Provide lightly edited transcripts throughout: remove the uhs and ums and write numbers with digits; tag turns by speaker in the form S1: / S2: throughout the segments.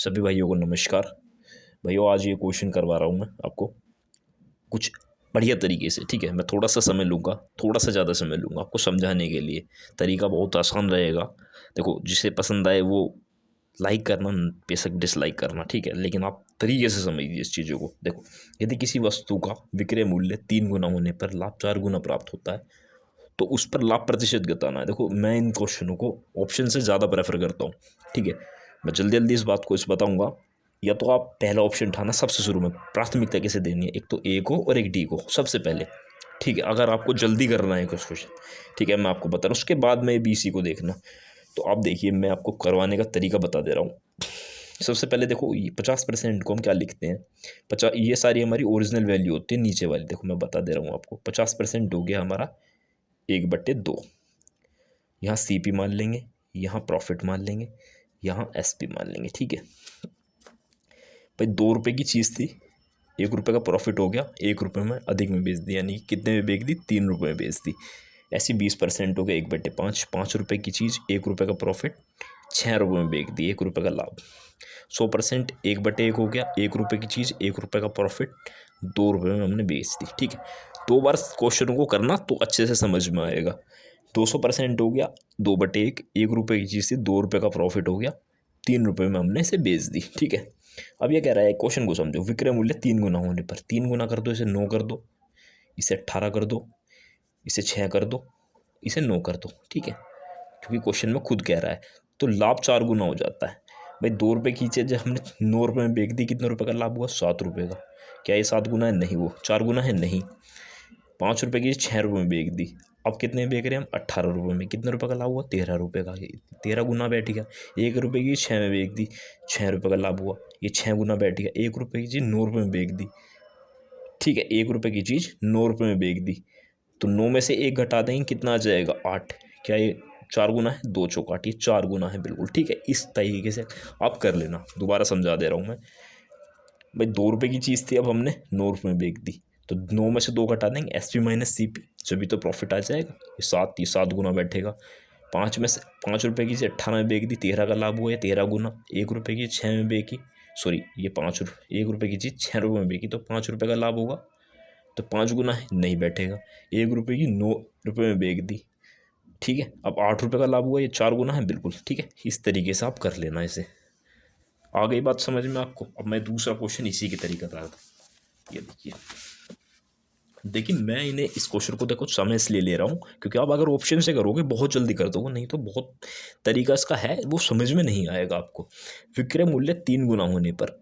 S1: सभी भाइयों को नमस्कार। भाइयों आज ये क्वेश्चन करवा रहा हूँ मैं आपको कुछ बढ़िया तरीके से। ठीक है, मैं थोड़ा सा समय लूँगा, थोड़ा सा ज़्यादा समय लूँगा आपको समझाने के लिए। तरीका बहुत आसान रहेगा। देखो, जिसे पसंद आए वो लाइक करना, बेशक डिसलाइक करना, ठीक है, लेकिन आप तरीके से समझिए इस चीज़ों को। देखो, यदि किसी वस्तु का विक्रय मूल्य 3 गुना होने पर लाभ 4 गुना प्राप्त होता है तो उस पर लाभ प्रतिशत बताना है। देखो, मैं इन क्वेश्चनों को ऑप्शन से ज़्यादा प्रेफर करता हूँ। ठीक है, मैं जल्दी जल्दी इस बात को बताऊँगा। या तो आप पहला ऑप्शन उठाना, सबसे शुरू में प्राथमिकता कैसे देनी है, एक तो ए को और एक डी को सबसे पहले। ठीक है, अगर आपको जल्दी करना है कुछ क्वेश्चन, ठीक है, मैं आपको बता रहा हूँ, उसके बाद में बी सी को देखना। तो आप देखिए, मैं आपको करवाने का तरीका बता दे रहा हूँ। सबसे पहले देखो, 50% को हम क्या लिखते हैं, 50, ये सारी हमारी ओरिजिनल वैल्यू होती है नीचे वाली। देखो मैं बता दे रहा हूँ आपको, 50% हो गया हमारा 1/2। यहाँ सी पी मान लेंगे, यहाँ प्रॉफिट मान लेंगे, यहाँ एस पी मान लेंगे। ठीक है भाई, 2 रुपये की चीज़ थी, 1 रुपये का प्रॉफिट हो गया, 1 रुपये में अधिक में बेच दी, यानी कितने में बेच दी, 3 रुपये में बेच दी। ऐसी 20% हो गया 1/5, 5 रुपये की चीज़, 1 रुपये का प्रॉफिट, 6 रुपये में बेच दी, 1 रुपये का लाभ। 100% 1/1 हो गया, 1 रुपये की चीज़, 1 रुपये का प्रॉफिट, 2 रुपये में हमने बेच दी। ठीक है, 2 बार क्वेश्चन को करना तो अच्छे से समझ में आएगा। 200% हो गया 2/1, 1 रुपये की चीज़ थी, 2 रुपये का प्रॉफिट हो गया, 3 रुपये में हमने इसे बेच दी। ठीक है, अब ये कह रहा है, क्वेश्चन को समझो, विक्रय मूल्य 3 गुना होने पर, 3 गुना कर दो, इसे 9 कर दो, इसे 18 कर दो, इसे 6 कर दो, इसे 9 कर दो। ठीक है, क्योंकि क्वेश्चन में खुद कह रहा है, तो लाभ 4 गुना हो जाता है। भाई 2 रुपये की चीज़ हमने 9 रुपये में बेच दी, कितने रुपये का लाभ हुआ, 7 रुपये का। क्या ये 7 गुना है? नहीं, वो 4 गुना है। नहीं, 5 रुपये की 6 रुपये में बेच दी, अब कितने में बेच रहे हैं हम, 18 रुपये में। कितने रुपये का लाभ हुआ, 13 रुपये का। 13 गुना बैठ गया। 1 रुपये की 6 में बेच दी, 6 रुपये का लाभ हुआ, ये 6 गुना बैठ गया। 1 रुपये की चीज़ 9 रुपये में बेच दी। ठीक है, 1 रुपये की चीज़ 9 रुपये में बेच दी, तो 9 में से 1 घटा देंगे, कितना आ जाएगा, 8। क्या ये 4 गुना है, 2 चौकाट, ये 4 गुना है बिल्कुल। ठीक है, इस तरीके से आप कर लेना। दोबारा समझा दे रहा हूँ मैं। भाई 2 रुपये की चीज़ थी, अब हमने 9 रुपये में बेच दी, तो 9 में से 2 घटा देंगे, S P minus C P, जभी तो प्रॉफिट आ जाएगा। ये 7 गुना बैठेगा। 5 में से 5 रुपये की चीज़ 18 में बेच दी, 13 का लाभ हुआ, ये 13 गुना। 1 रुपये की 6 में बेची, सॉरी ये 1 रुपये की चीज़ 6 रुपये में बेची, तो 5 रुपये का लाभ होगा, तो 5 गुना है, नहीं बैठेगा। 1 रुपये की 9 रुपये में बेच दी। ठीक है, अब 8 रुपये का लाभ हुआ, ये 4 गुना है बिल्कुल। ठीक है, इस तरीके से आप कर लेना इसे। आ गई बात समझ में आपको? अब मैं दूसरा क्वेश्चन इसी के तरीका कर रहा था। ये देखिए मैं इन्हें, इस क्वेश्चन को देखो समय इसलिए ले रहा हूँ क्योंकि आप अगर ऑप्शन से करोगे बहुत जल्दी कर दोगे, नहीं तो बहुत तरीका इसका है, वो समझ में नहीं आएगा आपको। विक्रय मूल्य 3 गुना होने पर,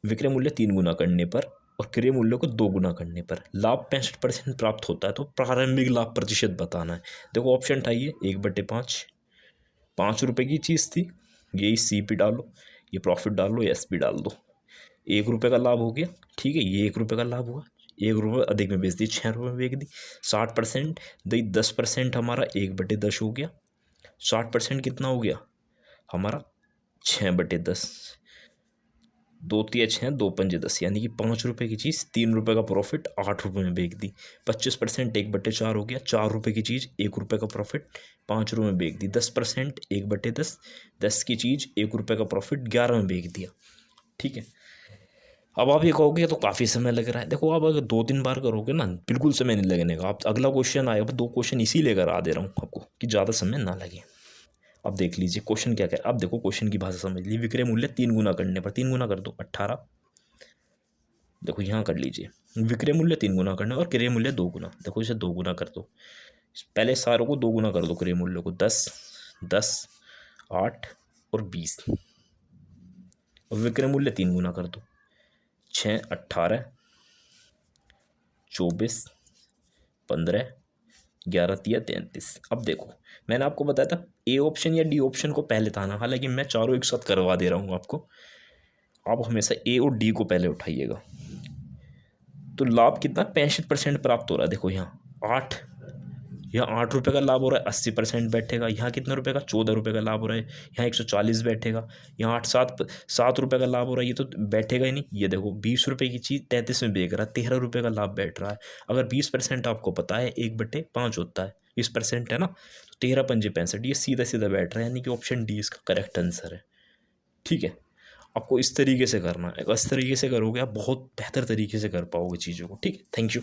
S1: विक्रय मूल्य 3 गुना करने पर और क्रय मूल्य को 2 गुना करने पर लाभ 65% प्राप्त होता है, तो प्रारंभिक लाभ प्रतिशत बताना है। देखो ऑप्शन उठाइए, 1/5, 5 रुपये की चीज़ थी, यही सी पी डालो, ये प्रॉफिट डालो, ये एस पी डाल दो। 1 रुपये का लाभ हो गया। ठीक है, ये 1 रुपये का लाभ हुआ, 1 रुपये अधिक में बेच दी, 6 रुपये में बेच दी। 60% दी, 10% हमारा 1/10 हो गया। 60% कितना हो गया हमारा, 6/10। 2×3 = 6, 2×5 = 10, यानी कि 5 रुपये की चीज़, 3 रुपये का प्रॉफिट, 8 रुपये में बेच दी। 25% 1/4 हो गया, 4 रुपये की चीज़, 1 रुपये का प्रॉफिट, 5 रुपये में बेच दी। 10% 1/10, 10 की चीज़, 1 रुपये का प्रॉफिट, 11 में बेच दिया। ठीक है, अब आप ये कहोगे तो काफ़ी समय लग रहा है। देखो आप अगर 2-3 बार करोगे ना, बिल्कुल समय नहीं लगने का। आप अगला क्वेश्चन आएगा, 2 क्वेश्चन इसी लेकर आ दे रहा हूँ आपको कि ज़्यादा समय ना लगे। अब देख लीजिए क्वेश्चन क्या कह रहा है। अब देखो क्वेश्चन की भाषा समझ लीजिए। विक्रय मूल्य 3 गुना करने पर, 3 गुना कर दो, 18। देखो यहाँ कर लीजिए, विक्रय मूल्य 3 गुना करने और क्रय मूल्य 2 गुना। देखो इसे 2 गुना कर दो, पहले सारों को 2 गुना कर दो, क्रय मूल्य को 10, 10, 8 और 20। और विक्रय मूल्य 3 गुना कर दो, 6, 18, 24, 15, 11×3 = 33। अब देखो मैंने आपको बताया था ए ऑप्शन या डी ऑप्शन को पहले था ना, हालांकि मैं चारों एक साथ करवा दे रहा हूँ आपको। आप हमेशा ए और डी को पहले उठाइएगा। तो लाभ कितना, 65% प्राप्त हो रहा है। देखो यहाँ 8 रुपये का लाभ हो रहा है, 80% बैठेगा। यहाँ कितने रुपये का, 14 रुपये का लाभ हो रहा है, यहाँ 140 बैठेगा। यहाँ 7 रुपये का लाभ हो रहा है, ये तो बैठेगा ही नहीं। ये देखो 20 रुपये की चीज़ 33 में बेच रहा है, 13 रुपये का लाभ बैठ रहा है। अगर 20% आपको पता है, 1/5 होता है, 20% है ना, तो 13×5 = 65, ये सीधा सीधा बैठ रहा है, यानी कि ऑप्शन डी इसका करेक्ट आंसर है। ठीक है, आपको इस तरीके से करना है। अगर इस तरीके से करोगे आप बहुत बेहतर तरीके से कर पाओगे चीज़ों को। ठीक है, थैंक यू।